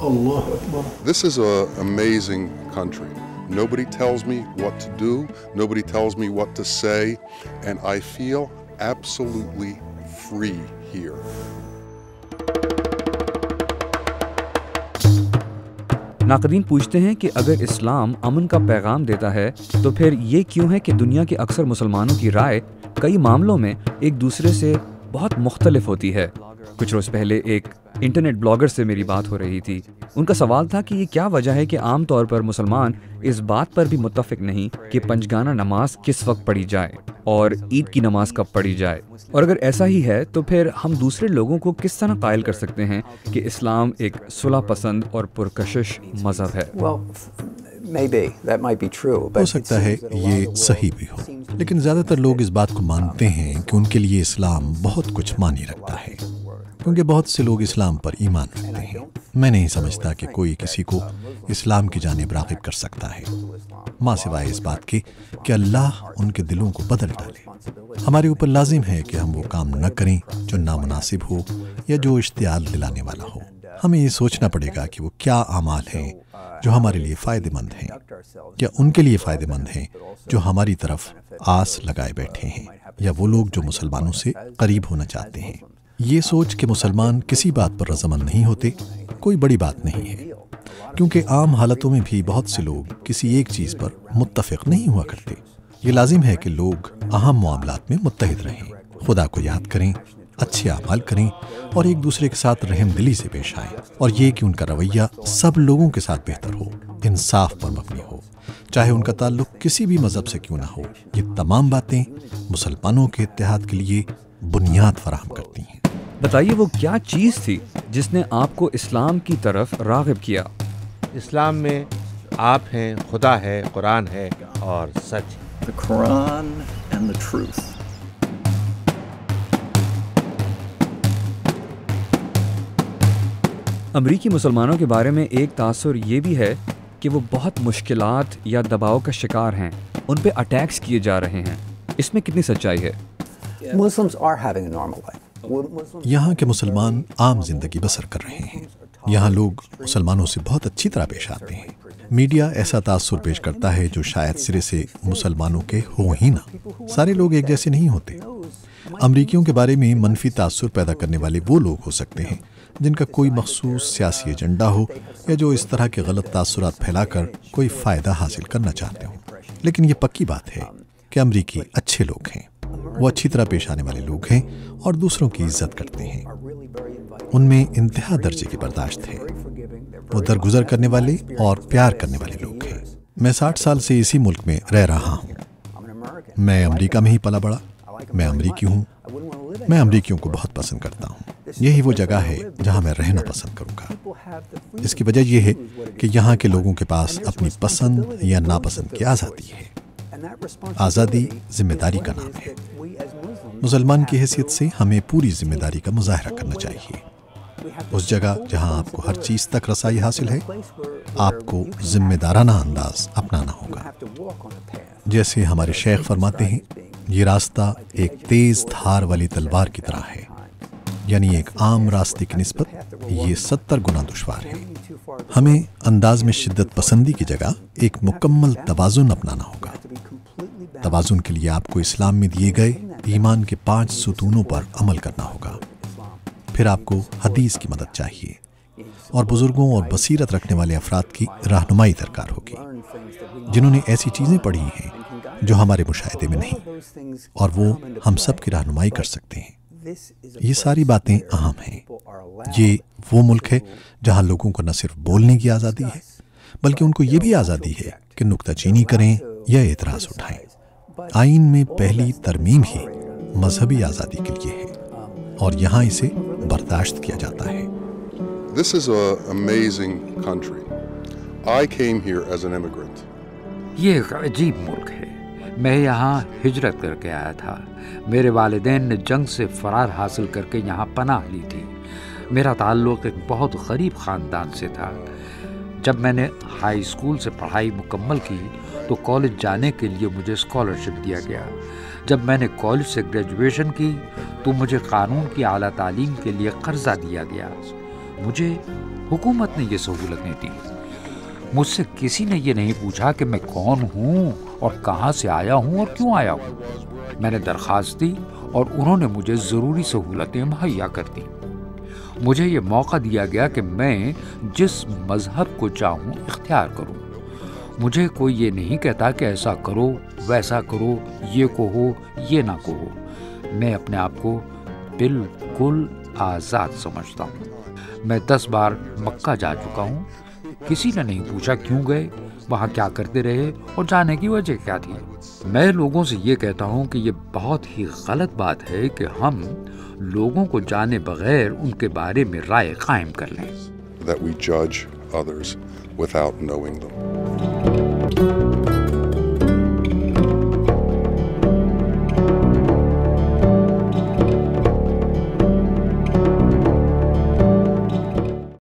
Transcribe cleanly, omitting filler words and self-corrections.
This is an amazing country. Nobody tells me what to do, nobody tells me what to say, and I feel absolutely free here. ناقدین پوچھتے ہیں کہ اگر اسلام امن کا پیغام دیتا ہے تو پھر یہ کیوں ہے کہ دنیا کے اکثر مسلمانوں کی رائے کئی معاملوں میں ایک دوسرے سے بہت مختلف ہوتی ہے. کچھ روز پہلے ایک انٹرنیٹ بلاگر سے میری بات ہو رہی تھی. ان کا سوال تھا کہ یہ کیا وجہ ہے کہ عام طور پر مسلمان اس بات پر بھی متفق نہیں کہ پنجگانہ نماز کس وقت پڑھی جائے اور عید کی نماز کب پڑھی جائے, اور اگر ایسا ہی ہے تو پھر ہم دوسرے لوگوں کو کس طرح قائل کر سکتے ہیں کہ اسلام ایک صلح پسند اور پرکشش مذہب ہے. ہو سکتا ہے یہ صحیح بھی ہو, لیکن زیادہ تر لوگ اس بات کو مانتے ہیں کہ ان کے لیے اسلام بہت کچھ معنی رکھتا ہے, کیونکہ بہت سے لوگ اسلام پر ایمان رکھتے ہیں. میں نہیں سمجھتا کہ کوئی کسی کو اسلام کی جانب راغب کر سکتا ہے ماں سوائے اس بات کے کہ اللہ ان کے دلوں کو بدل ڈالے. ہمارے اوپر لازم ہے کہ ہم وہ کام نہ کریں جو نامناسب ہو یا جو اشتعال دلانے والا ہو. ہمیں یہ سوچنا پڑے گا کہ وہ کیا اعمال ہیں جو ہمارے لیے فائدہ مند ہیں, یا ان کے لیے فائدہ مند ہیں جو ہماری طرف آس لگائے بیٹھے ہیں, یا وہ لوگ جو مسلمانوں سے قریب ہونا چاہتے ہیں. یہ سوچ کہ مسلمان کسی بات پر رضامند نہیں ہوتے کوئی بڑی بات نہیں ہے, کیونکہ عام حالتوں میں بھی بہت سے لوگ کسی ایک چیز پر متفق نہیں ہوا کرتے. یہ لازم ہے کہ لوگ اہم معاملات میں متحد رہیں, خدا کو یاد کریں, اچھے اعمال کریں اور ایک دوسرے کے ساتھ رحم دلی سے پیش آئیں, اور یہ کہ ان کا رویہ سب لوگوں کے ساتھ بہتر ہو, انصاف پر مبنی ہو, چاہے ان کا تعلق کسی بھی مذہب سے کیوں نہ ہو. یہ تمام باتیں مسلمانوں کے اتحاد کے لیے بنیاد فراہم کرتی ہیں. بتائیے وہ کیا چیز تھی جس نے آپ کو اسلام کی طرف راغب کیا؟ اسلام میں آپ ہیں, خدا ہے, قرآن ہے اور سچ. The Quran and the truth. امریکی مسلمانوں کے بارے میں ایک تاثر یہ بھی ہے کہ وہ بہت مشکلات یا دباؤ کا شکار ہیں, ان پہ اٹیکس کیے جا رہے ہیں. اس میں کتنی سچائی ہے؟ Muslims are having a normal life. یہاں کے مسلمان عام زندگی بسر کر رہے ہیں. یہاں لوگ مسلمانوں سے بہت اچھی طرح پیش آتے ہیں. میڈیا ایسا تاثر پیش کرتا ہے جو شاید سرے سے مسلمانوں کے ہو ہی نہ. سارے لوگ ایک جیسے نہیں ہوتے. امریکیوں کے بارے میں منفی تاثر پیدا کرنے والے وہ لوگ ہو سکتے ہیں جن کا کوئی مخصوص سیاسی ایجنڈا ہو, یا جو اس طرح کے غلط تاثرات پھیلا کر کوئی فائدہ حاصل کرنا چاہتے ہوں. لیکن یہ پکی بات ہے کہ امریکی اچھے لوگ ہیں, وہ اچھی طرح پیش آنے والے لوگ ہیں اور دوسروں کی عزت کرتے ہیں. ان میں انتہا درجے کی برداشت ہے. وہ درگزر کرنے والے اور پیار کرنے والے لوگ ہیں. میں 60 سال سے اسی ملک میں رہ رہا ہوں. میں امریکہ میں ہی پلا بڑا. میں امریکی ہوں. میں امریکیوں کو بہت پسند کرتا ہوں. یہی وہ جگہ ہے جہاں میں رہنا پسند کروں گا. اس کی وجہ یہ ہے کہ یہاں کے لوگوں کے پاس اپنی پسند یا ناپسند کی آزادی ہے. آزادی ذمہ داری کا نام ہے. مسلمان کی حیثیت سے ہمیں پوری ذمہ داری کا مظاہرہ کرنا چاہیے. اس جگہ جہاں آپ کو ہر چیز تک رسائی حاصل ہے, آپ کو ذمہ دارانہ انداز اپنانا ہوگا. جیسے ہمارے شیخ فرماتے ہیں, یہ راستہ ایک تیز دھار والی تلوار کی طرح ہے, یعنی ایک عام راستے کی نسبت یہ 70 گنا دشوار ہے. ہمیں انداز میں شدت پسندی کی جگہ ایک مکمل توازن اپنانا ہوگا. توازن کے لیے آپ کو اسلام میں دیے گئے ایمان کے 5 ستونوں پر عمل کرنا ہوگا. پھر آپ کو حدیث کی مدد چاہیے, اور بزرگوں اور بصیرت رکھنے والے افراد کی رہنمائی درکار ہوگی, جنہوں نے ایسی چیزیں پڑھی ہیں جو ہمارے مشاہدے میں نہیں, اور وہ ہم سب کی رہنمائی کر سکتے ہیں. یہ ساری باتیں اہم ہیں. یہ وہ ملک ہے جہاں لوگوں کو نہ صرف بولنے کی آزادی ہے, بلکہ ان کو یہ بھی آزادی ہے کہ نکتہ چینی کریں یا اعتراض اٹھائیں. آئین میں پہلی ترمیم ہی مذہبی آزادی کے لیے ہے, اور یہاں اسے برداشت کیا جاتا ہے. This is an amazing country. I came here as an immigrant. یہ ایک عجیب ملک ہے. میں یہاں ہجرت کر کے آیا تھا. میرے والدین نے جنگ سے فرار حاصل کر کے یہاں پناہ لی تھی. میرا تعلق ایک بہت غریب خاندان سے تھا. جب میں نے ہائی اسکول سے پڑھائی مکمل کی تو کالج جانے کے لیے مجھے اسکالرشپ دیا گیا. جب میں نے کالج سے گریجویشن کی تو مجھے قانون کی اعلیٰ تعلیم کے لیے قرضہ دیا گیا. مجھے حکومت نے یہ سہولتیں دی۔ مجھ سے کسی نے یہ نہیں پوچھا کہ میں کون ہوں اور کہاں سے آیا ہوں اور کیوں آیا ہوں۔ میں نے درخواست دی اور انہوں نے مجھے ضروری سہولتیں مہیا کر دی۔ مجھے یہ موقع دیا گیا کہ میں جس مذہب کو چاہوں اختیار کروں۔ مجھے کوئی یہ نہیں کہتا کہ ایسا کرو، ویسا کرو، یہ کہو، یہ نہ کہو۔ میں اپنے آپ کو بالکل آزاد سمجھتا ہوں۔ میں 10 بار مکہ جا چکا ہوں۔ کسی نے نہیں پوچھا کیوں گئے، وہاں کیا کرتے رہے اور جانے کی وجہ کیا تھی۔ میں لوگوں سے یہ کہتا ہوں کہ یہ بہت ہی غلط بات ہے کہ ہم لوگوں کو جانے بغیر ان کے بارے میں رائے قائم کر لیں۔ That we judge others without knowing them.